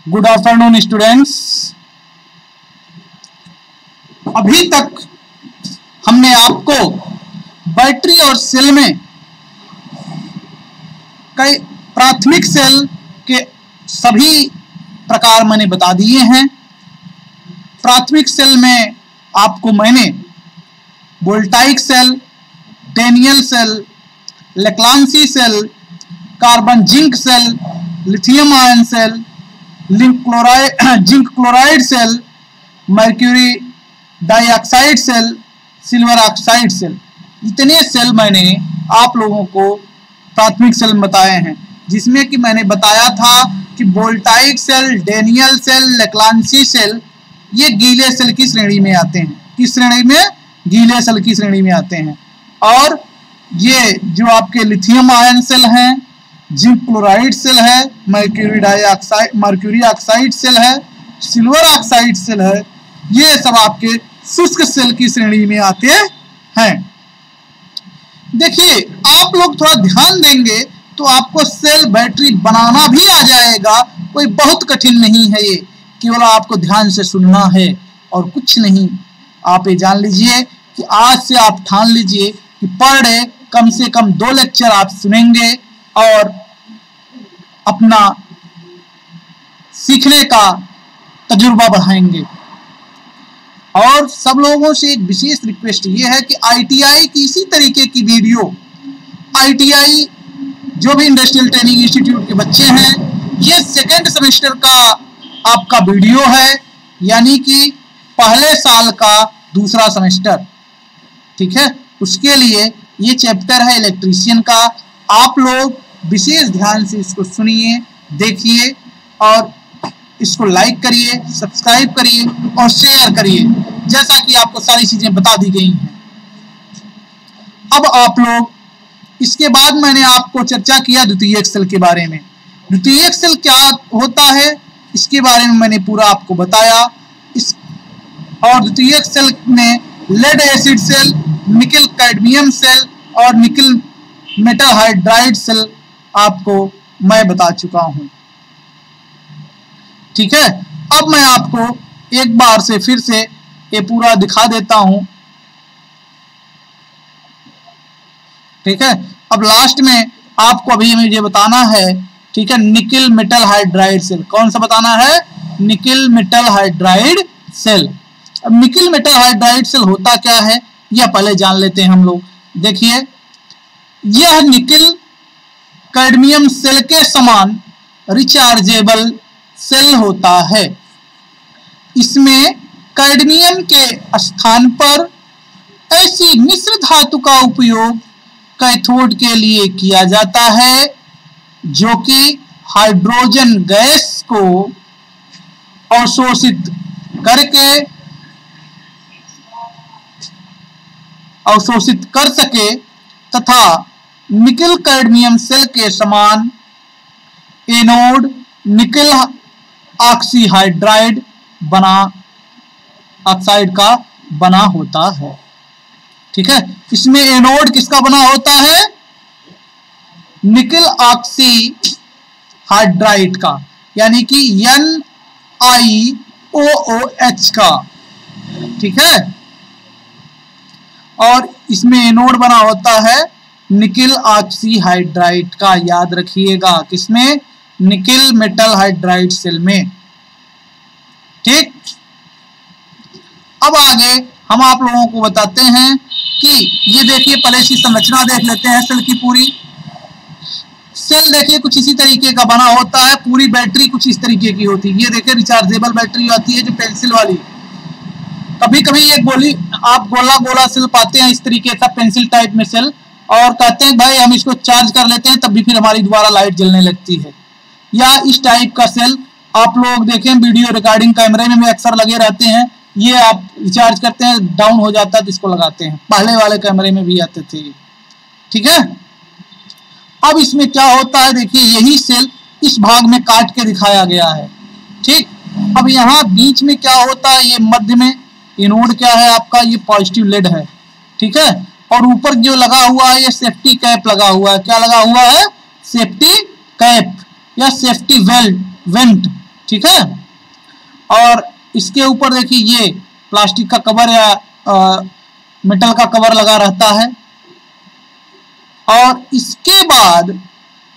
Good afternoon students. अभी तक हमने आपको बैटरी और सेल में कई प्राथमिक सेल के सभी प्रकार मैंने बता दिए हैं। प्राथमिक सेल में आपको मैंने voltaic cell, Daniell cell, Leclanche cell, carbon zinc cell, lithium ion cell, zinc chloride cell, mercury dioxide cell, silver oxide cell, इतने सेल मैंने आप लोगों को प्राथमिक सेल बताए हैं, जिसमें कि मैंने बताया था कि voltaic cell, Daniell cell, Leclanche cell ये गीले सेल की श्रेणी में आते हैं। किस श्रेणी में? गीले सेल की श्रेणी में आते हैं। और ये जो आपके लिथियम आयन सेल हैं, जिंक क्लोराइड सेल है, मर्क्यूरी ऑक्साइड सेल है, सिल्वर ऑक्साइड सेल है, ये सब आपके शुष्क सेल की श्रेणी में आते हैं। देखिए, आप लोग थोड़ा ध्यान देंगे तो आपको सेल बैटरी बनाना भी आ जाएगा। कोई बहुत कठिन नहीं है ये, केवल आपको ध्यान से सुनना है और कुछ नहीं। आप ये जान लीजिए कि आज से आप ठान लीजिए कि पर डे कम से कम 2 लेक्चर आप सुनेंगे और अपना सीखने का तजुर्बा बढ़ाएंगे। और सब लोगों से एक विशेष रिक्वेस्ट ये है कि आईटीआई की इसी तरीके की वीडियो, आईटीआई जो भी इंडस्ट्रियल ट्रेनिंग इंस्टीट्यूट के बच्चे हैं, ये सेकेंड सेमेस्टर का आपका वीडियो है, यानी कि पहले साल का दूसरा सेमेस्टर, ठीक है। उसके लिए ये चैप्टर है इलेक्ट्रीशियन का। आप लोग विशेष ध्यान से इसको सुनिए, देखिए और इसको लाइक करिए, सब्सक्राइब करिए और शेयर करिए, जैसा कि आपको सारी चीजें बता दी गई हैं। अब आप लोग, इसके बाद मैंने आपको चर्चा किया द्वितीयक सेल के बारे में। द्वितीयक सेल क्या होता है इसके बारे में मैंने पूरा आपको बताया। और द्वितीयक सेल में lead acid cell, nickel cadmium cell और निकल मेटल हाइड्राइड सेल आपको मैं बता चुका हूं, ठीक है। अब मैं आपको एक बार से फिर से ये पूरा दिखा देता हूं, ठीक है। अब लास्ट में आपको अभी मुझे बताना है, ठीक है, निकल मेटल हाइड्राइड सेल। कौन सा बताना है? Nickel metal hydride cell. अब निकल मेटल हाइड्राइड सेल होता क्या है यह पहले जान लेते हैं हम लोग। देखिए, यह निकल कैडमियम सेल के समान रिचार्जेबल सेल होता है। इसमें कैडमियम के स्थान पर ऐसी मिश्र धातु का उपयोग कैथोड के लिए किया जाता है जो कि हाइड्रोजन गैस को अवशोषित कर सके तथा निकल कैडमियम सेल के समान एनोड निकल ऑक्सीहाइड्राइड ऑक्साइड का बना होता है, ठीक है। इसमें एनोड किसका बना होता है? निकल ऑक्सीहाइड्राइड का, यानी कि NiOOH का, ठीक है। और इसमें एनोड बना होता है निकल ऑक्सीहाइड्राइड का, याद रखिएगा। किसमें? निकल मेटल हाइड्राइड सेल में, ठीक। अब आगे हम आप लोगों को बताते हैं कि ये देखिए, पहले इसकी संरचना देख लेते हैं सेल की पूरी। सेल देखिए कुछ इसी तरीके का बना होता है। पूरी बैटरी कुछ इस तरीके की होती है। ये देखिए रिचार्जेबल बैटरी आती है जो पेंसिल वाली। कभी कभी ये आप गोला सेल पाते हैं इस तरीके का, पेंसिल टाइप में सेल, और कहते हैं भाई हम इसको चार्ज कर लेते हैं, तब भी फिर हमारी दोबारा लाइट जलने लगती है। या इस टाइप का सेल आप लोग देखें, वीडियो रिकॉर्डिंग कैमरे में भी अक्सर लगे रहते हैं। ये आप रिचार्ज करते हैं, डाउन हो जाता है तो इसको लगाते हैं। पहले वाले कैमरे में भी आते थे, ठीक है। अब इसमें क्या होता है, देखिए यही सेल इस भाग में काट के दिखाया गया है, ठीक। अब यहाँ बीच में क्या होता है, ये मध्य में एनोड क्या है आपका, ये पॉजिटिव लेड है, ठीक है। और ऊपर जो लगा हुआ है ये सेफ्टी कैप लगा हुआ है। क्या लगा हुआ है? सेफ्टी कैप या सेफ्टी वेंट, ठीक है। और इसके ऊपर देखिए ये प्लास्टिक का कवर या मेटल का कवर लगा रहता है। और इसके बाद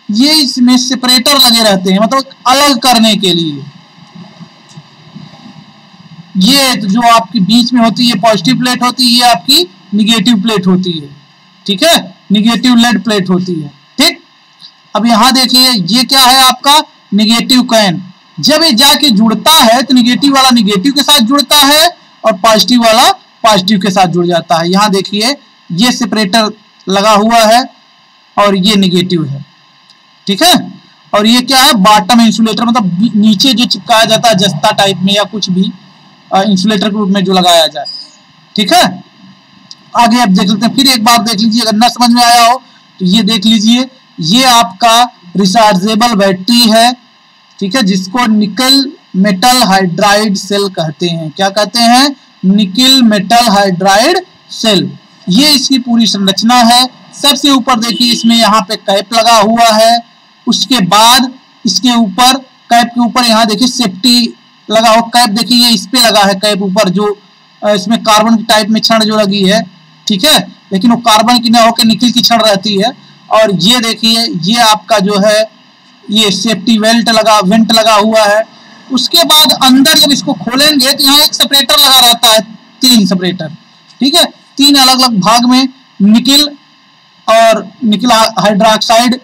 ये इसमें सेपरेटर लगे रहते हैं, मतलब अलग करने के लिए। ये जो आपकी बीच में होती है पॉजिटिव प्लेट होती है, ये आपकी निगेटिव प्लेट होती है, ठीक है, निगेटिव लेड प्लेट होती है, ठीक। अब यहां देखिए ये क्या है आपका निगेटिव कॉइन। जब ये जाके जुड़ता है तो निगेटिव वाला निगेटिव के साथ जुड़ता है और पॉजिटिव वाला पॉजिटिव के साथ जुड़ जाता है। यहां देखिए ये सेपरेटर लगा हुआ है और ये निगेटिव है, ठीक है। और ये क्या है बॉटम इंसुलेटर, मतलब नीचे जो चिपकाया जाता है जस्ता टाइप में या कुछ भी इंसुलेटर के रूप में जो लगाया जाए, ठीक है। आगे आप देख लेते हैं, फिर एक बार देख लीजिए, अगर ना समझ में आया हो तो ये देख लीजिए। ये आपका रिचार्जेबल बैटरी है, ठीक है, जिसको निकल मेटल हाइड्राइड सेल कहते हैं। क्या कहते हैं? Nickel metal hydride cell. ये इसकी पूरी संरचना है। सबसे ऊपर देखिए इसमें यहाँ पे कैप लगा हुआ है। उसके बाद इसके ऊपर कैप के ऊपर यहाँ देखिए सेफ्टी लगा हो। कैप देखिए ये इस पे लगा है, कैप ऊपर जो इसमें कार्बन की टाइप में छड़ जो लगी है, ठीक है, लेकिन वो कार्बन की ना होकर निकल की छड़ रहती है। और ये देखिए ये आपका जो है ये सेफ्टी वेंट लगा हुआ है। उसके बाद अंदर जब इसको खोलेंगे तो यहाँ एक सेपरेटर लगा रहता है, 3 सेपरेटर, ठीक है, 3 अलग अलग भाग में निकल और निकल हाइड्रोक्साइड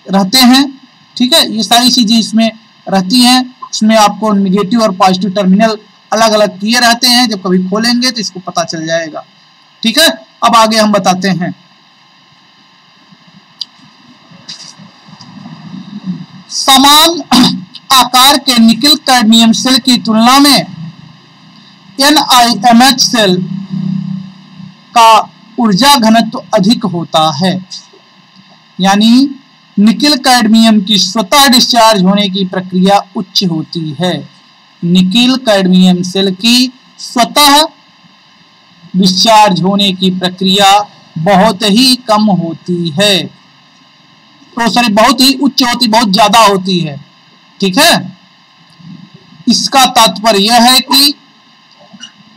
रहते हैं, ठीक है। ये सारी चीजें इसमें रहती हैं। इसमें आपको निगेटिव और पॉजिटिव टर्मिनल अलग अलग किए रहते हैं। जब कभी खोलेंगे तो इसको पता चल जाएगा, ठीक है। अब आगे हम बताते हैं। समान आकार के निकल कैडमियम सेल की तुलना में NiMH सेल का ऊर्जा घनत्व अधिक होता है। यानी निकल कैडमियम की स्वतः डिस्चार्ज होने की प्रक्रिया उच्च होती है। निकल कैडमियम सेल की स्वतः डिस्चार्ज होने की प्रक्रिया बहुत ही कम होती है, तो सॉरी बहुत ही उच्च होती, बहुत ज्यादा होती है, ठीक है। इसका तात्पर्य यह है कि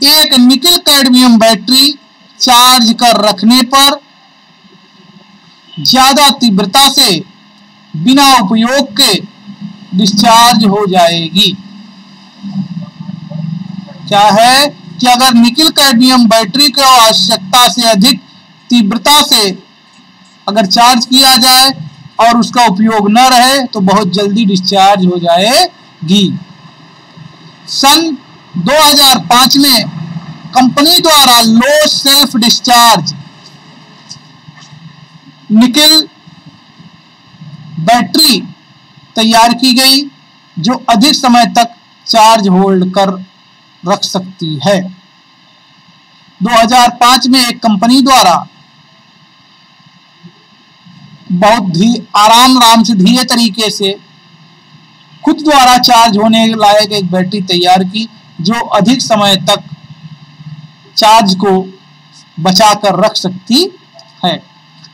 एक निकल कैडमियम बैटरी चार्ज कर रखने पर ज्यादा तीव्रता से बिना उपयोग के डिस्चार्ज हो जाएगी। क्या है कि अगर निकल कैडमियम बैटरी को आवश्यकता से अधिक तीव्रता से अगर चार्ज किया जाए और उसका उपयोग न रहे तो बहुत जल्दी डिस्चार्ज हो जाएगी। सन 2005 में कंपनी द्वारा लो सेल्फ डिस्चार्ज निकल बैटरी तैयार की गई जो अधिक समय तक चार्ज होल्ड कर रख सकती है। 2005 में एक कंपनी द्वारा बहुत आराम से धीरे तरीके से खुद द्वारा चार्ज होने लायक एक बैटरी तैयार की जो अधिक समय तक चार्ज को बचा कर रख सकती है।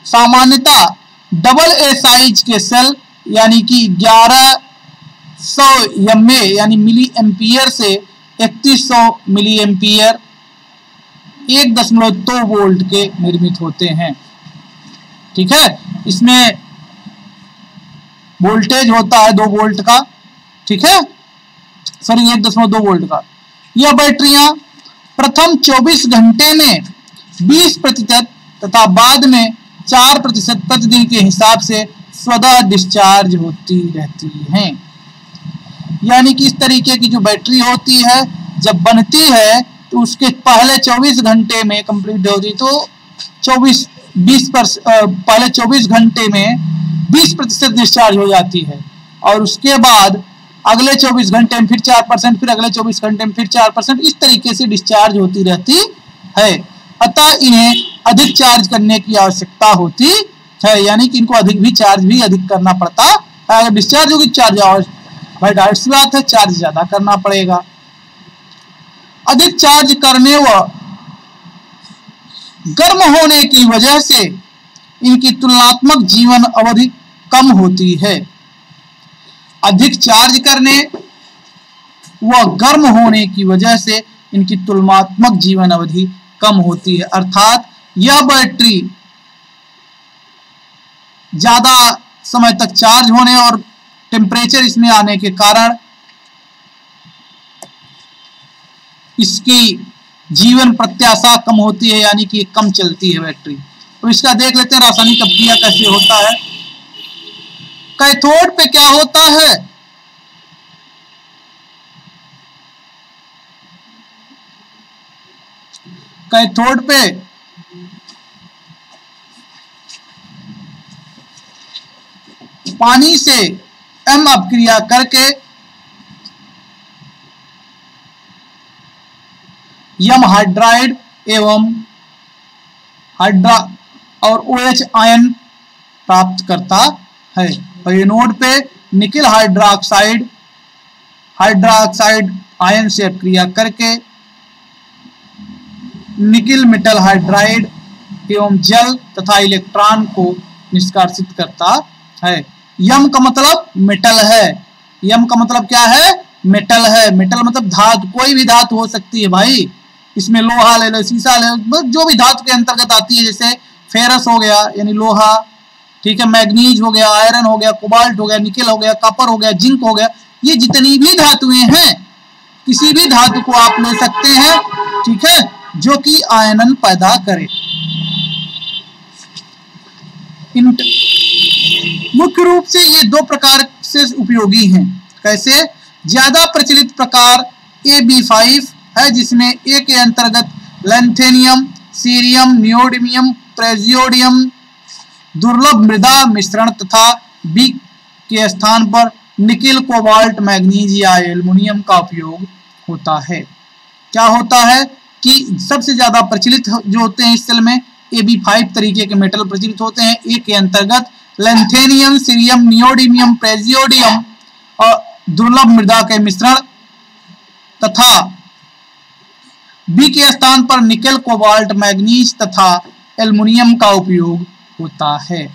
सामान्यतः डबल ए साइज के सेल यानी कि 1100 mA यानी मिली एम्पियर से 3100 मिली एम्पियर 1.2 वोल्ट के निर्मित होते हैं, ठीक है। इसमें वोल्टेज होता है 2 वोल्ट का, ठीक है, सॉरी 1.2 वोल्ट का। यह बैटरियां प्रथम 24 घंटे में 20% तथा बाद में 4% प्रतिदिन के हिसाब से स्वतः डिस्चार्ज होती रहती हैं। यानी कि इस तरीके की जो बैटरी होती है जब बनती है तो उसके पहले 24 घंटे में कंप्लीट होती, तो पहले 24 घंटे में 20% डिस्चार्ज हो जाती है और उसके बाद अगले 24 घंटे में फिर 4%, फिर अगले 24 घंटे में फिर 4%, इस तरीके से डिस्चार्ज होती रहती है। अतः इन्हें अधिक चार्ज करने की आवश्यकता होती है, यानी कि इनको अधिक करना पड़ता है। अगर डिस्चार्ज होगी चार्ज भाई डायरेक्ट सी बात है, चार्ज ज्यादा करना पड़ेगा। अधिक चार्ज करने व गर्म होने की वजह से इनकी तुलनात्मक जीवन अवधि कम होती है। अधिक चार्ज करने वह गर्म होने की वजह से इनकी तुलनात्मक जीवन अवधि कम होती है। अर्थात यह बैटरी ज्यादा समय तक चार्ज होने और टेम्परेचर इसमें आने के कारण इसकी जीवन प्रत्याशा कम होती है, यानी कि कम चलती है बैटरी। तो इसका देख लेते हैं रासायनिक अभिक्रिया कैसे होता है। कैथोड पे क्या होता है? कैथोड पे पानी से M अपक्रिया करके यम हाइड्राइड एवं और OH आयन प्राप्त करता है। और एनोड पे निकिल हाइड्रोक्साइड आयन से अपक्रिया करके निकिल मेटल हाइड्राइड एवं जल तथा इलेक्ट्रॉन को निष्कासित करता है। यम का मतलब मेटल है। यम का मतलब क्या है? मेटल है। मेटल मतलब धातु, कोई भी धातु हो सकती है भाई। इसमें लोहा ले लो, शीशा ले लो, जो भी धातु के अंतर्गत आती है, जैसे फेरस हो गया यानी लोहा, ठीक है, मैग्नीज हो गया, आयरन हो गया, कोबाल्ट हो गया, निकेल हो गया, कॉपर हो गया, जिंक हो गया, ये जितनी भी धातुएं हैं, किसी भी धातु को आप ले सकते हैं, ठीक है, जो कि आयनन पैदा करे। मुख्य रूप से ये दो प्रकार से उपयोगी हैं। कैसे? ज्यादा प्रचलित प्रकार AB5 है, जिसमें A के अंतर्गत लैंथेनियम, सीरियम, नियोडिमियम, प्रेजियोडियम, दुर्लभ मृदा मिश्रण तथा B के स्थान पर निकिल, कोबाल्ट, मैग्नीज या एल्युमिनियम का उपयोग होता है। क्या होता है कि सबसे ज्यादा प्रचलित जो होते हैं इस सेल में AB5 तरीके के मेटल प्रचलित होते हैं। A के अंतर्गत लैंथेनियम, सीरियम, नियोडिमियम, प्रेजियोडियम और दुर्लभ मृदा के मिश्रण तथा B के स्थान पर निकेल, कोबाल्ट, मैग्नीज तथा एल्युमिनियम का उपयोग होता है।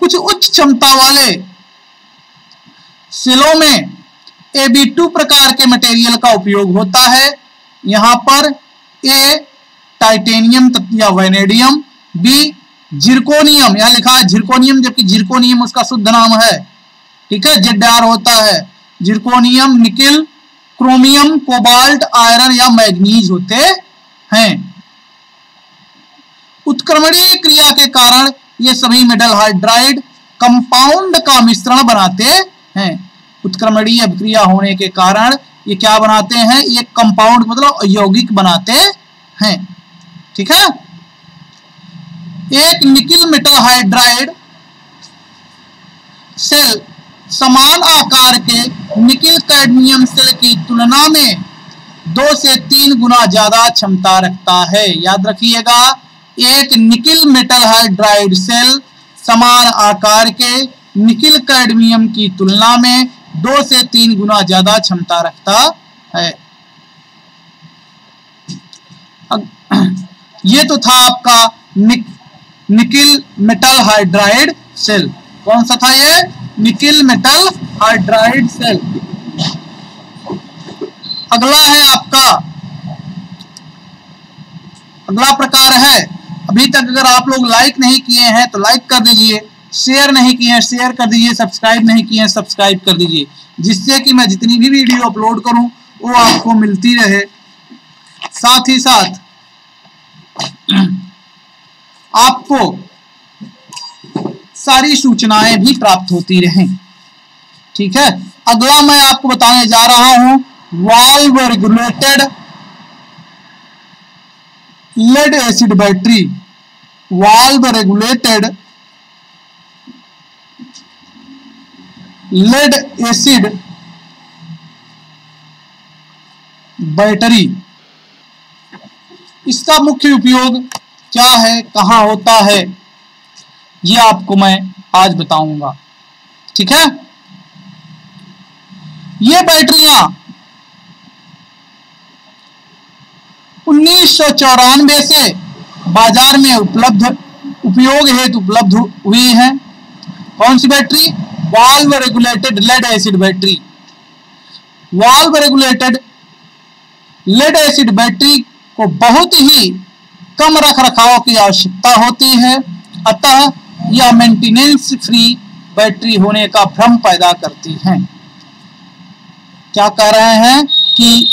कुछ उच्च क्षमता वाले सेलों में AB2 प्रकार के मटेरियल का उपयोग होता है। यहां पर A टाइटेनियम या वैनेडियम, B जिरकोनियम, यहां लिखा है जिरकोनियम, जबकि जिरकोनियम उसका शुद्ध नाम है, ठीक है, ZR होता है। Zirconium, nickel, chromium, cobalt, iron या मैग्नीज होते हैं। उत्क्रमणीय क्रिया के कारण ये सभी मेटल हाइड्राइड कंपाउंड का मिश्रण बनाते हैं। उत्क्रमणीय अभिक्रिया होने के कारण ये क्या बनाते हैं? ये कंपाउंड मतलब यौगिक बनाते हैं, ठीक है। एक निकिल मेटल हाइड्राइड सेल समान आकार के निकिल कैडमियम सेल की तुलना में 2 से 3 गुना ज्यादा क्षमता रखता है। याद रखिएगा, एक निकिल मेटल हाइड्राइड सेल समान आकार के निकिल कैडमियम की तुलना में 2 से 3 गुना ज्यादा क्षमता रखता है। ये तो था आपका निकिल मेटल हाइड्राइड सेल। कौन सा था ये? Nickel metal hydride cell. अगला है आपका, अगला प्रकार है, अभी तक अगर आप लोग लाइक नहीं किए हैं तो लाइक कर दीजिए, शेयर नहीं किए हैं शेयर कर दीजिए, सब्सक्राइब नहीं किए हैं सब्सक्राइब कर दीजिए, जिससे कि मैं जितनी भी वीडियो अपलोड करूं वो आपको मिलती रहे। साथ ही साथ आपको सारी सूचनाएं भी प्राप्त होती रहें, ठीक है। अगला मैं आपको बताने जा रहा हूं valve regulated lead acid battery. Valve regulated lead acid battery, इसका मुख्य उपयोग क्या है, कहां होता है, ये आपको मैं आज बताऊंगा, ठीक है। ये बैटरियां 1994 से बाजार में उपयोग हेतु उपलब्ध हुई है। कौन सी battery? Valve regulated lead acid battery. Valve regulated lead acid battery को बहुत ही कम रख रखाव की आवश्यकता होती है, अतः यह मेंटेनेंस फ्री बैटरी होने का भ्रम पैदा करती हैं। क्या कह रहे हैं कि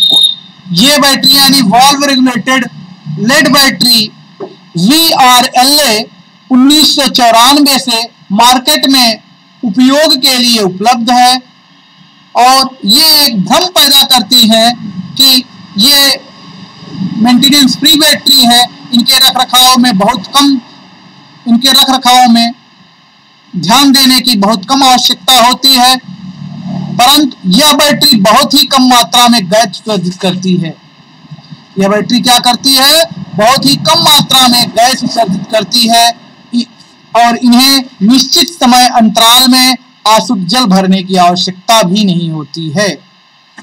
ये बैटरी यानी valve regulated lead battery VRLA 1994 से मार्केट में उपयोग के लिए उपलब्ध है और ये एक भ्रम पैदा करती है कि ये मेंटेनेंस फ्री बैटरी है, इनके रखरखाव में बहुत कम, इनके रखरखाव में ध्यान देने की बहुत कम आवश्यकता होती है, परंतु यह बैटरी बहुत ही कम मात्रा में गैस उत्सर्जित करती है। यह बैटरी क्या करती है? बहुत ही कम मात्रा में गैस उत्सर्जित करती है और इन्हें निश्चित समय अंतराल में अशुद्ध जल भरने की आवश्यकता भी नहीं होती है।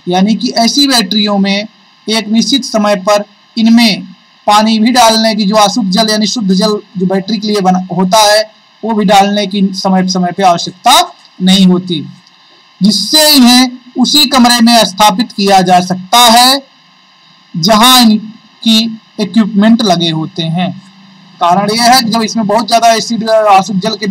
यानी कि ऐसी बैटरियों में एक निश्चित समय पर इनमें पानी भी डालने की, जो अशुद्ध जल यानी शुद्ध जल जो बैटरी के लिए बना होता है, वो भी डालने की समय समय पे आवश्यकता नहीं होती, जिससे इन्हें उसी कमरे में स्थापित किया जा सकता है जहां इनकी इक्विपमेंट लगे होते हैं। कारण यह है कि जब इसमें बहुत ज्यादा एसिड अशुद्ध जल के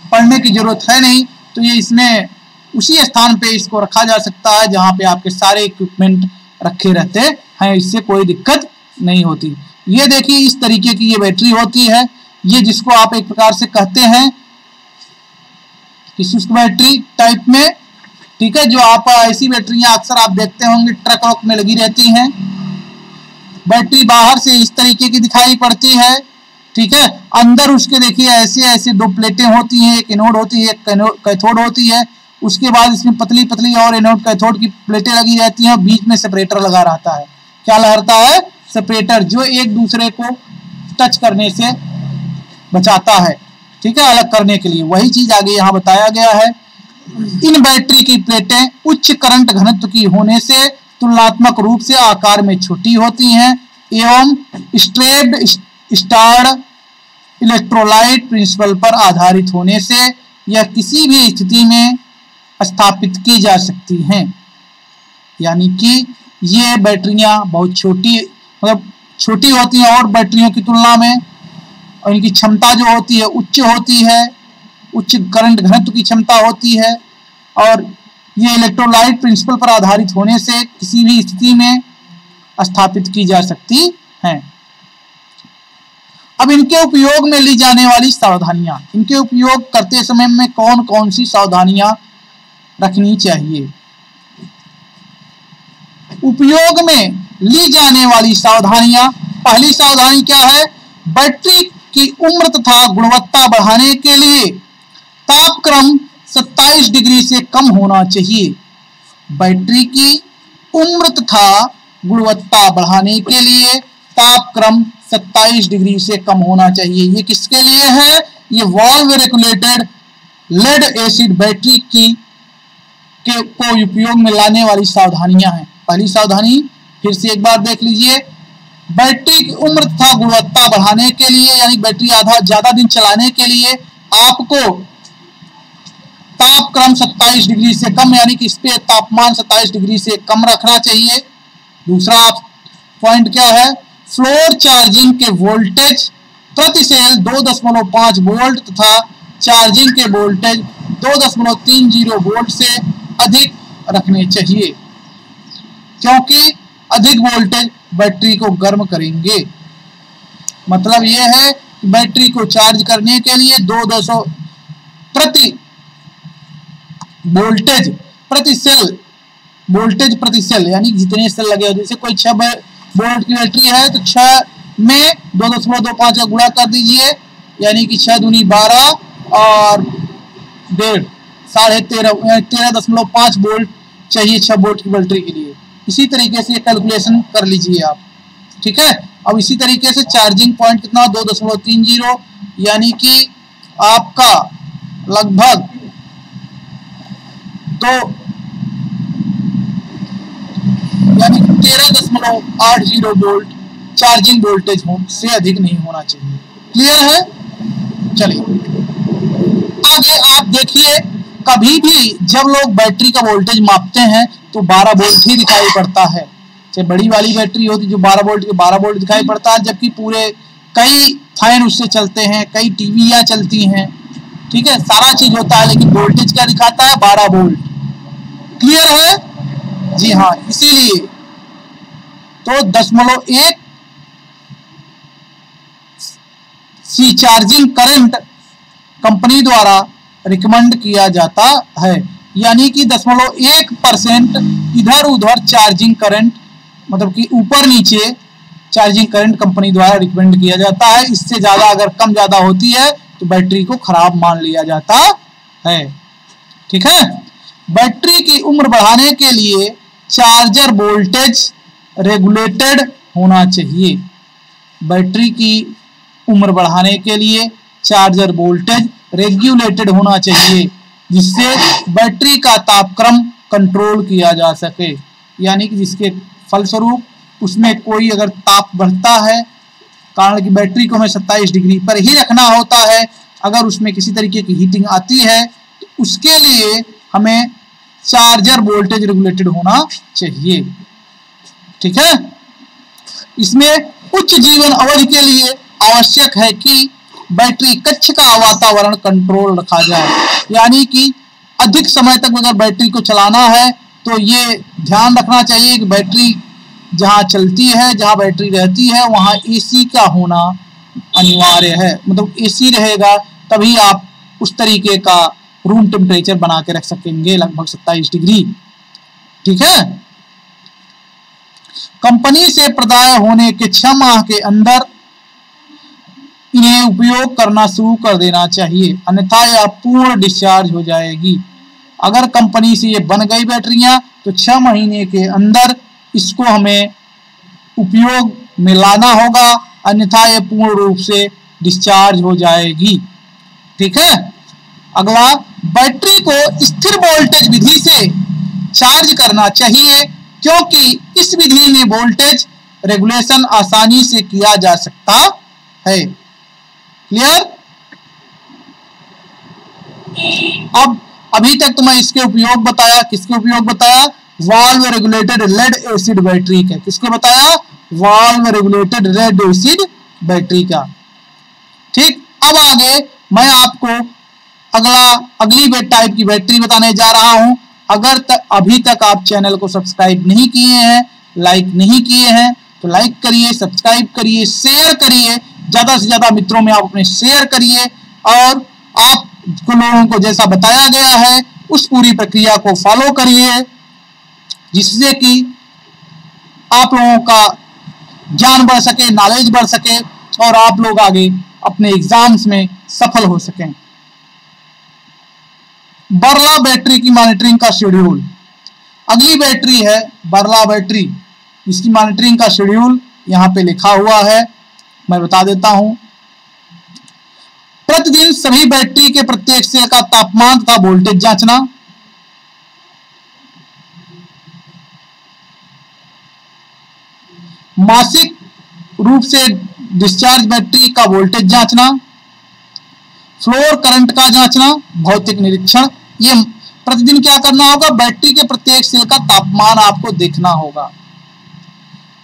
पड़ने की जरूरत है नहीं, तो ये इसमें उसी स्थान पे इसको रखा जा सकता है जहां पे आपके सारे इक्विपमेंट रखे रहते हैं, इससे कोई दिक्कत नहीं होती। ये देखिए इस तरीके की ये बैटरी होती है, ये जिसको आप एक प्रकार से कहते हैं कि शुष्क बैटरी टाइप में, ठीक है, जो आप ऐसी बैटरियां अक्सर आप देखते होंगे ट्रक वक में लगी रहती हैं। बैटरी बाहर से इस तरीके की दिखाई पड़ती है, ठीक है, अंदर उसके देखिए ऐसे ऐसे दो प्लेटें होती हैं, एक एनोड होती है, एक कैथोड होती है, उसके बाद इसमें पतली पतली और एनोड कैथोड की प्लेटें लगी रहती हैं, बीच में सेपरेटर लगा रहता है। क्या लगता है? सेपरेटर, जो एक दूसरे को टच करने से बचाता है, ठीक है, अलग करने के लिए। वही चीज आगे यहाँ बताया गया है। इन बैटरी की प्लेटें उच्च करंट घनत्व की होने से तुलनात्मक रूप से आकार में छोटी होती हैं एवं स्ट्रेप्ड स्टार्ड इलेक्ट्रोलाइट प्रिंसिपल पर आधारित होने से यह किसी भी स्थिति में स्थापित की जा सकती हैं। यानी कि ये बैटरियां बहुत छोटी, मतलब छोटी होती हैं और बैटरियों की तुलना में, और इनकी क्षमता जो होती है उच्च होती है, उच्च करंट घनत्व की क्षमता होती है, और ये इलेक्ट्रोलाइट प्रिंसिपल पर आधारित होने से किसी भी स्थिति में स्थापित की जा सकती हैं। अब इनके उपयोग में ली जाने वाली सावधानियां, इनके उपयोग करते समय में कौन कौन सी सावधानियां रखनी चाहिए। उपयोग में ली जाने वाली सावधानियां, पहली सावधानी क्या है? बैटरी की उम्र तथा गुणवत्ता बढ़ाने के लिए तापक्रम 27 डिग्री से कम होना चाहिए। बैटरी की उम्र तथा गुणवत्ता बढ़ाने के लिए तापक्रम 27 डिग्री से कम होना चाहिए। ये किसके लिए है? ये valve regulated lead acid battery को उपयोग में लाने वाली सावधानियां हैं। पहली सावधानी फिर से एक बार देख लीजिए, बैटरी की उम्र तथा गुणवत्ता बढ़ाने के लिए, यानी बैटरी ज्यादा दिन चलाने के लिए आपको तापक्रम 27 डिग्री से कम, यानी कि इस पे तापमान 27 डिग्री से कम रखना चाहिए। दूसरा पॉइंट क्या है? फ्लोर चार्जिंग के वोल्टेज प्रति सेल 2.5 वोल्ट तथा चार्जिंग के वोल्टेज 2.30 वोल्ट से अधिक रखने चाहिए, क्योंकि अधिक वोल्टेज बैटरी को गर्म करेंगे। मतलब यह है कि बैटरी को चार्ज करने के लिए 200 प्रति वोल्टेज प्रति सेल, वोल्टेज प्रति सेल, यानी जितने सेल लगे हो, जैसे कोई 6 वोल्ट की बैटरी है तो 6 में 2.25 का गुणा कर दीजिए, यानी कि 6 दूनी 12 और 1.5 13.5 वोल्ट चाहिए 6 वोल्ट की बैटरी के लिए। इसी तरीके से कैलकुलेशन कर लीजिए आप, ठीक है। अब इसी तरीके से चार्जिंग पॉइंट कितना? 2.30, यानी कि आपका लगभग 13.80 वोल्ट चार्जिंग वोल्टेज से अधिक नहीं होना चाहिए। क्लियर है? चलिए आगे आप देखिए कभी भी जब लोग बैटरी का वोल्टेज मापते हैं तो 12 वोल्ट ही दिखाई पड़ता है। चाहे बड़ी वाली बैटरी होती जो 12 वोल्ट के 12 वोल्ट दिखाई पड़ता है, जबकि पूरे कई फैन उससे चलते हैं, कई टीवियां चलती हैं, ठीक है, सारा चीज होता है, लेकिन वोल्टेज क्या दिखाता है? 12 वोल्ट। क्लियर है? जी हाँ, इसीलिए तो 0.1 सी चार्जिंग करंट कंपनी द्वारा रिकमेंड किया जाता है, यानी कि 0.1% इधर उधर चार्जिंग करंट, मतलब कि ऊपर नीचे चार्जिंग करंट कंपनी द्वारा रिकमेंड किया जाता है। इससे ज्यादा अगर कम ज्यादा होती है तो बैटरी को खराब मान लिया जाता है। ठीक है, बैटरी की उम्र बढ़ाने के लिए चार्जर वोल्टेज रेगुलेटेड होना चाहिए। बैटरी की उम्र बढ़ाने के लिए चार्जर वोल्टेज रेगुलेटेड होना चाहिए, जिससे बैटरी का तापक्रम कंट्रोल किया जा सके, यानी कि जिसके फलस्वरूप उसमें कोई अगर ताप बढ़ता है, कारण कि बैटरी को हमें 27 डिग्री पर ही रखना होता है, अगर उसमें किसी तरीके की हीटिंग आती है तो उसके लिए हमें चार्जर वोल्टेज रेगुलेटेड होना चाहिए। ठीक है, इसमें उच्च जीवन अवधि के लिए आवश्यक है कि बैटरी कक्ष का वातावरण कंट्रोल रखा जाए, यानी कि अधिक समय तक अगर बैटरी को चलाना है तो ये ध्यान रखना चाहिए कि बैटरी जहां चलती है, जहां बैटरी रहती है, वहां एसी का होना अनिवार्य है। मतलब एसी रहेगा तभी आप उस तरीके का रूम टेम्परेचर बना के रख सकेंगे, लगभग 27 डिग्री। ठीक है, कंपनी से प्रदाय होने के 6 माह के अंदर इन्हें उपयोग करना शुरू कर देना चाहिए, अन्यथा यह पूर्ण डिस्चार्ज हो जाएगी। अगर कंपनी से ये बन गई बैटरियां तो 6 महीने के अंदर इसको हमें उपयोग में लाना होगा, अन्यथा ये पूर्ण रूप से डिस्चार्ज हो जाएगी। ठीक है, अगला, बैटरी को स्थिर वोल्टेज विधि से चार्ज करना चाहिए, क्योंकि इस विधि में वोल्टेज रेगुलेशन आसानी से किया जा सकता है। क्लियर? अब अभी तक तो मैं इसके उपयोग बताया, किसके उपयोग बताया? Valve regulated lead acid battery का। किसके बताया? Valve regulated lead acid battery का। ठीक, अब आगे मैं आपको अगली टाइप की बैटरी बताने जा रहा हूं। अगर अभी तक आप चैनल को सब्सक्राइब नहीं किए हैं, लाइक नहीं किए हैं, तो लाइक करिए, सब्सक्राइब करिए, शेयर करिए, ज्यादा से ज्यादा मित्रों में आप अपने शेयर करिए, और आप लोगों को जैसा बताया गया है उस पूरी प्रक्रिया को फॉलो करिए, जिससे कि आप लोगों का ज्ञान बढ़ सके, नॉलेज बढ़ सके, और आप लोग आगे अपने एग्जाम्स में सफल हो सकें। बरला बैटरी की मॉनिटरिंग का शेड्यूल। अगली बैटरी है बरला बैटरी, इसकी मॉनिटरिंग का शेड्यूल यहां पे लिखा हुआ है, मैं बता देता हूं। प्रतिदिन सभी बैटरी के प्रत्येक सेल का तापमान तथा वोल्टेज जांचना, मासिक रूप से डिस्चार्ज बैटरी का वोल्टेज जांचना, फ्लोर करंट का जांचना, भौतिक निरीक्षण। ये प्रतिदिन क्या करना होगा? बैटरी के प्रत्येक सेल का तापमान आपको देखना होगा,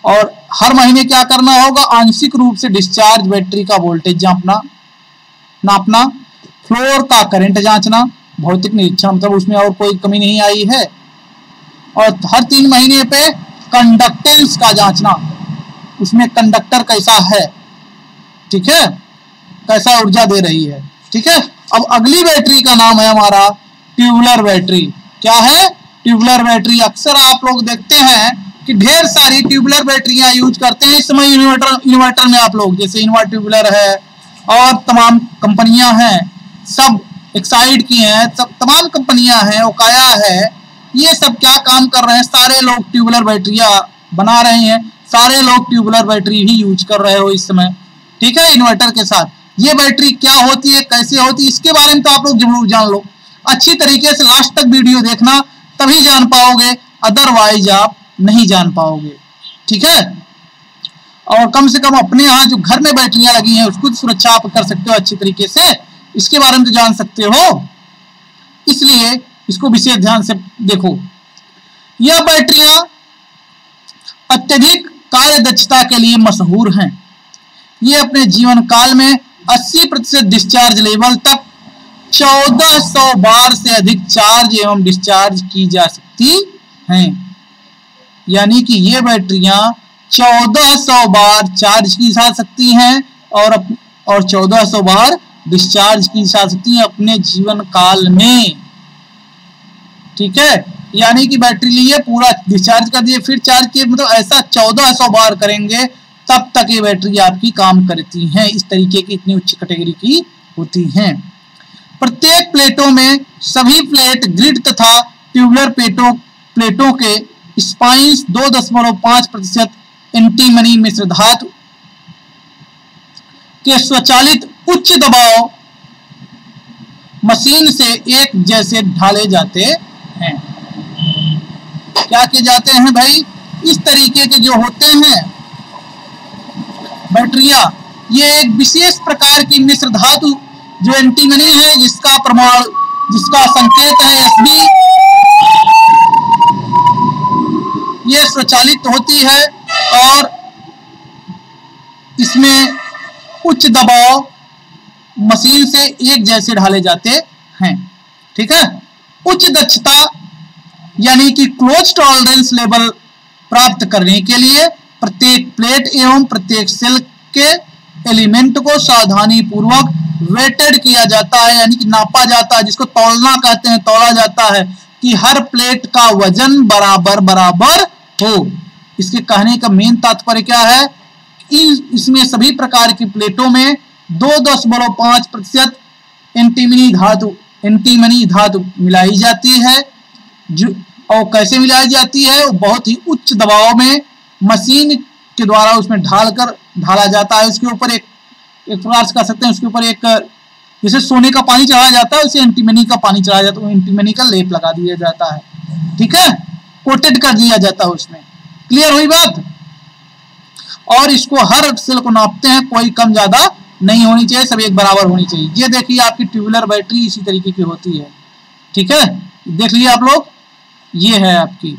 और हर महीने क्या करना होगा? आंशिक रूप से डिस्चार्ज बैटरी का वोल्टेज नापना, फ्लोर का करंट जांचना, भौतिक निरीक्षण, मतलब उसमें और कोई कमी नहीं आई है, और हर 3 महीने पे कंडक्टेंस का जांचना, उसमें कंडक्टर कैसा है, ठीक है, कैसा ऊर्जा दे रही है। ठीक है, अब अगली बैटरी का नाम है हमारा ट्यूबुलर बैटरी। क्या है? Tubular battery. अक्सर आप लोग देखते हैं कि ढेर सारी ट्यूबुलर बैटरियां यूज करते हैं इस समय इन्वर्टर में। आप लोग जैसे इन्वर्टर ट्यूबुलर है, और तमाम कंपनियां हैं, सब एक्साइड की हैं, सब तमाम कंपनियां हैं, ओकाया है, ये सब क्या काम कर रहे हैं? सारे लोग ट्यूबुलर बैटरियां बना रहे हैं, सारे लोग ट्यूबुलर बैटरी ही यूज कर रहे हो इस समय। ठीक है, इन्वर्टर के साथ। ये बैटरी क्या होती है, कैसे होती है, इसके बारे में तो आप लोग जरूर जान लो। अच्छी तरीके से लास्ट तक वीडियो देखना, तभी जान पाओगे, अदरवाइज आप नहीं जान पाओगे। ठीक है, और कम से कम अपने यहाँ जो घर में बैटरियां लगी हैं उसको सुरक्षा आप कर सकते हो अच्छी तरीके से, इसके बारे में तो जान सकते हो। इसलिए इसको विशेष ध्यान से देखो। यह बैटरियां अत्यधिक कार्य दक्षता के लिए मशहूर हैं। ये अपने जीवन काल में 80% डिस्चार्ज लेवल तक 1400 बार से अधिक चार्ज एवं डिस्चार्ज की जा सकती हैं। यानी कि ये बैटरियां 1400 बार चार्ज की जा सकती हैं और 1400 बार डिस्चार्ज की जा सकती हैं अपने जीवन काल में। ठीक है, यानी कि बैटरी लिए पूरा डिस्चार्ज कर दिए, फिर चार्ज किए, मतलब ऐसा 1400 बार करेंगे तब तक ये बैटरी आपकी काम करती हैं। इस तरीके की इतनी उच्च कैटेगरी की होती हैं। प्रत्येक प्लेटों में सभी प्लेट ग्रिड तथा ट्यूबुलर प्लेटों के स्पाइंस 2.5% एंटीमनी मिश्र धातु के स्वचालित उच्च दबाव मशीन से एक जैसे ढाले जाते हैं। क्या किए जाते हैं भाई? इस तरीके के जो होते हैं बैटरियां, ये एक विशेष प्रकार की मिश्र धातु जो एंटीमनी है, जिसका प्रमाण, जिसका संकेत है Sb, ये स्वचालित होती है और इसमें उच्च दबाव मशीन से एक जैसे ढाले जाते हैं। ठीक है, उच्च दक्षता यानी कि क्लोज टॉलरेंस लेवल प्राप्त करने के लिए प्रत्येक प्लेट एवं प्रत्येक सेल के एलिमेंट को सावधानी पूर्वक वेटेड किया जाता है, यानी कि नापा जाता है, जिसको तौलना कहते हैं, तौला जाता है कि हर प्लेट का वजन बराबर बराबर हो। इसके कहने का मेन तात्पर्य क्या है? इसमें सभी प्रकार की प्लेटों में 2.5% एंटीमनी धातु मिलाई जाती है। और कैसे मिलाई जाती है? वो बहुत ही उच्च दबाव में मशीन के द्वारा उसमें ढाला जाता है। उसके ऊपर एक प्रकार से कह सकते हैं, उसके ऊपर एक जैसे सोने का पानी चढ़ाया जाता है, उसे एंटीमनी का पानी चढ़ाया जाता है, एंटीमनी का लेप लगा दिया जाता है। ठीक है, कोटेड कर दिया जाता है उसमें। क्लियर हुई बात? और इसको हर सेल को नापते हैं, कोई कम ज्यादा नहीं होनी चाहिए, सब एक बराबर होनी चाहिए। ये देखिए आपकी ट्यूबुलर बैटरी इसी तरीके की होती है। ठीक है, देख लिए आप लोग, ये है आपकी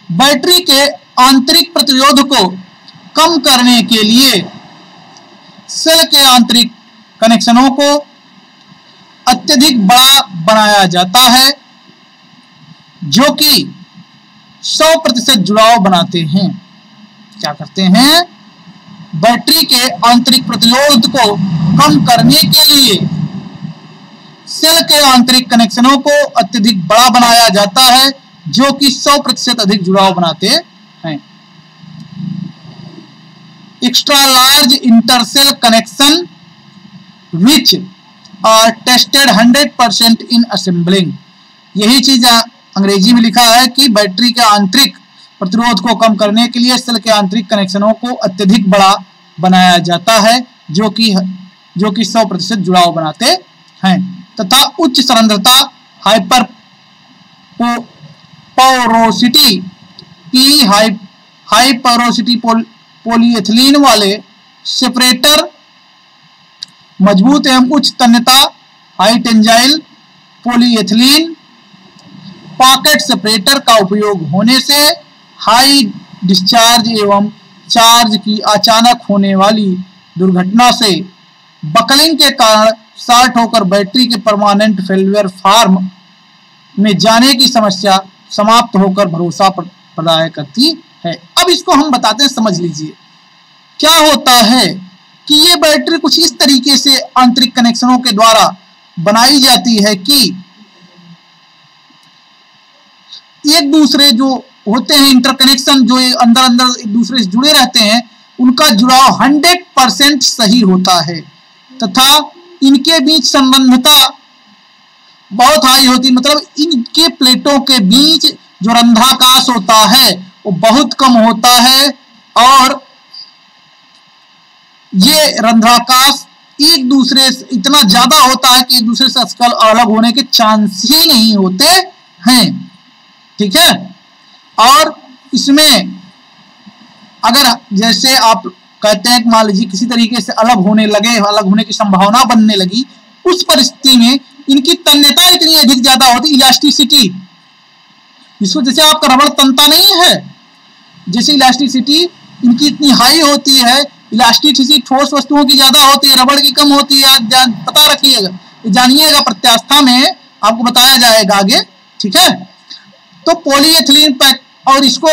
बैटरी के आंतरिक प्रतिरोध को कम करने के लिए सेल के आंतरिक कनेक्शनों को अत्यधिक बड़ा बनाया जाता है, जो कि 100% जुड़ाव बनाते हैं। क्या करते हैं? बैटरी के आंतरिक प्रतिरोध को कम करने के लिए सेल के आंतरिक कनेक्शनों को अत्यधिक बड़ा बनाया जाता है, जो कि 100% अधिक जुड़ाव बनाते हैं। Extra large intercell connection which are tested 100% in assembling. यही चीज अंग्रेजी में लिखा है कि बैटरी के आंतरिक प्रतिरोध को कम करने के लिए सेल के आंतरिक कनेक्शनों को अत्यधिक बड़ा बनाया जाता है, जो कि 100% जुड़ाव बनाते हैं, तथा उच्च सांद्रता hyper porosity high porosity polyethylene वाले सेपरेटर, मजबूत एवं उच्च तन्यता high tensile polyethylene pocket separator का उपयोग होने से हाई डिस्चार्ज एवं चार्ज की अचानक होने वाली दुर्घटना से बकलिंग के कारण शॉर्ट होकर बैटरी के परमानेंट फेल्यूर फॉर्म में जाने की समस्या समाप्त होकर भरोसा प्रदान करती है। अब इसको हम बताते हैं, समझ लीजिए क्या होता है कि ये बैटरी कुछ इस तरीके से आंतरिक कनेक्शनों के द्वारा बनाई जाती है कि एक दूसरे जो होते हैं इंटरकनेक्शन, जो अंदर अंदर एक दूसरे से जुड़े रहते हैं, उनका जुड़ाव 100% सही होता है तथा इनके बीच संबंधता बहुत हाई होती है। मतलब इनके प्लेटों के बीच जो रंध्राकाश होता है वो बहुत कम होता है और ये रंध्राकाश एक दूसरे से इतना ज्यादा होता है कि एक दूसरे से आजकल अलग होने के चांस ही नहीं होते हैं। ठीक है, और इसमें अगर जैसे आप कहते हैं मान लीजिए किसी तरीके से अलग होने लगे, अलग होने की संभावना बनने लगी, उस परिस्थिति में इनकी तन्यता इतनी अधिक ज्यादा होती, इलास्टिसिटी, इसको जैसे आपका रबड़ तनता नहीं है, जैसे इलास्टिसिटी इनकी इतनी हाई होती है, इलास्टिसिटी ठोस वस्तुओं की ज्यादा होती है, रबड़ की कम होती है। पता रखिएगा, जानिएगा, प्रत्यास्था में आपको बताया जाएगा आगे, ठीक है। तो पॉलीएथिलीन पैक, और इसको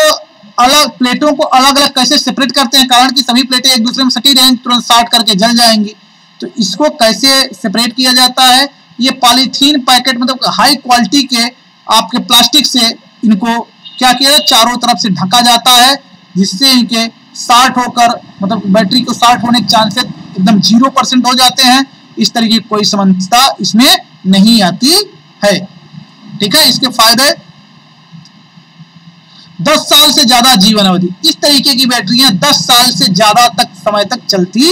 अलग प्लेटों को अलग अलग कैसे सेपरेट करते हैं, कारण कि सभी प्लेटें एक दूसरे में सटी रहेंगी, तुरंत शॉर्ट करके जल जाएंगी। तो इसको कैसे सेपरेट किया जाता है, ये पॉलीथीन पैकेट मतलब हाई क्वालिटी के आपके प्लास्टिक से इनको क्या किया जाए, चारों तरफ से ढका जाता है, जिससे इनके शॉर्ट होकर मतलब बैटरी को शॉर्ट होने के चांसेस एकदम 0% हो जाते हैं। इस तरीके की कोई समस्या इसमें नहीं आती है, ठीक है। इसके फायदे 10 साल से ज्यादा जीवन अवधि, इस तरीके की बैटरियां 10 साल से ज्यादा तक समय तक चलती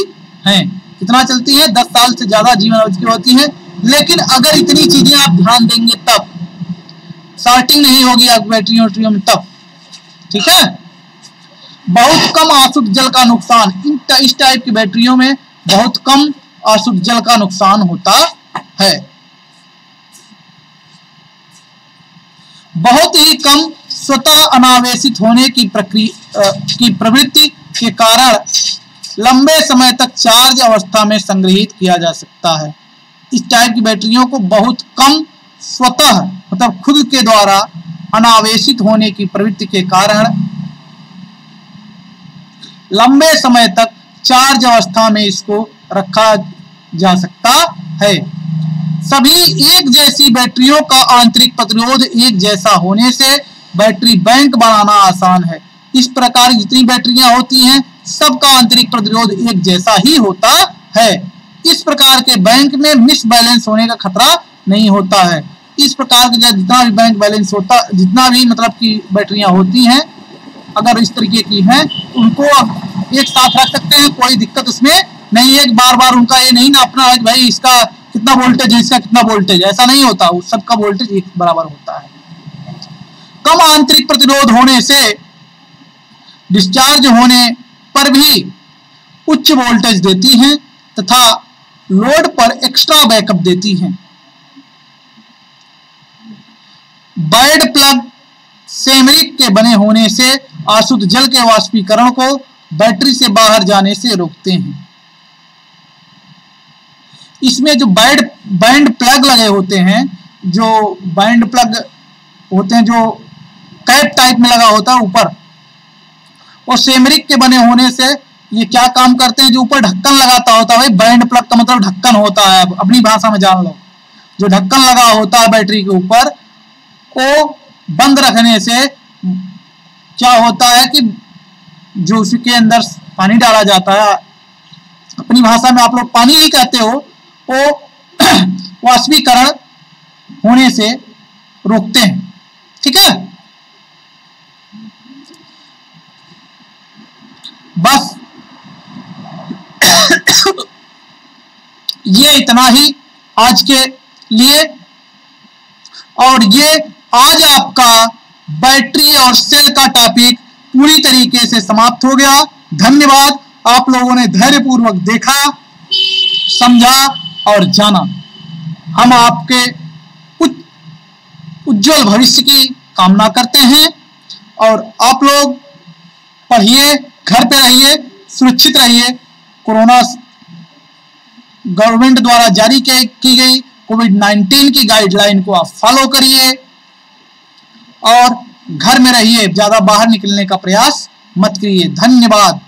हैं। कितना चलती है, 10 साल से ज्यादा जीवन अवधि की होती है। लेकिन अगर इतनी चीजें आप ध्यान देंगे तब, शॉर्टिंग नहीं होगी आप बैटरियों में तब, ठीक है। बहुत कम अशुद्ध जल का नुकसान, इस टाइप की बैटरियों में बहुत कम अशुद्ध जल का नुकसान होता है। बहुत ही कम स्वतः अनावेशित होने की प्रवृत्ति के कारण लंबे समय तक चार्ज अवस्था में संग्रहित किया जा सकता है। इस टाइप की बैटरियों को बहुत कम स्वतः मतलब खुद के द्वारा अनावेशित होने की प्रवृत्ति के कारण लंबे समय तक चार्ज अवस्था में इसको रखा जा सकता है। सभी एक जैसी बैटरियों का आंतरिक प्रतिरोध एक जैसा होने से बैटरी बैंक बनाना आसान है। इस प्रकार जितनी बैटरियां होती हैं सबका आंतरिक प्रतिरोध एक जैसा ही होता है। इस प्रकार के बैंक में मिस बैलेंस होने का खतरा नहीं होता है। इस प्रकार के जितना भी बैंक बैलेंस होता, जितना भी मतलब की बैटरियां होती हैं, अगर इस तरीके की हैं उनको अब एक साथ रख सकते हैं, कोई दिक्कत उसमें नहीं है। बार बार उनका ये नहीं नापना है कि भाई इसका कितना वोल्टेज है, इसका कितना वोल्टेज, ऐसा नहीं होता, उस सबका वोल्टेज एक बराबर होता है। कम आंतरिक प्रतिरोध होने से डिस्चार्ज होने पर भी उच्च वोल्टेज देती हैं तथा लोड पर एक्स्ट्रा बैकअप देती हैं। बेड प्लग सेमरिक के बने होने से अशुद्ध जल के वाष्पीकरण को बैटरी से बाहर जाने से रोकते हैं। इसमें जो बैंड प्लग लगे होते हैं, जो बैंड प्लग होते हैं जो कैप टाइप में लगा होता है ऊपर, और सेमरिक के बने होने से ये क्या काम करते हैं, जो ऊपर ढक्कन लगाता होता है, भाई बैंड प्लग का मतलब ढक्कन होता है, अपनी भाषा में जान लो, जो ढक्कन लगा होता है बैटरी के ऊपर, को बंद रखने से क्या होता है कि जो उसके अंदर पानी डाला जाता है, अपनी भाषा में आप लोग पानी ही कहते हो, वो वाष्पीकरण होने से रोकते हैं, ठीक है। बस ये इतना ही आज के लिए, और ये आज आपका बैटरी और सेल का टॉपिक पूरी तरीके से समाप्त हो गया। धन्यवाद, आप लोगों ने धैर्यपूर्वक देखा, समझा और जाना। हम आपके उज्जवल भविष्य की कामना करते हैं, और आप लोग पढ़िए, घर पे रहिए, सुरक्षित रहिए। कोरोना गवर्नमेंट द्वारा जारी की गई कोविड-19 की गाइडलाइन को आप फॉलो करिए, और घर में रहिए, ज्यादा बाहर निकलने का प्रयास मत करिए। धन्यवाद।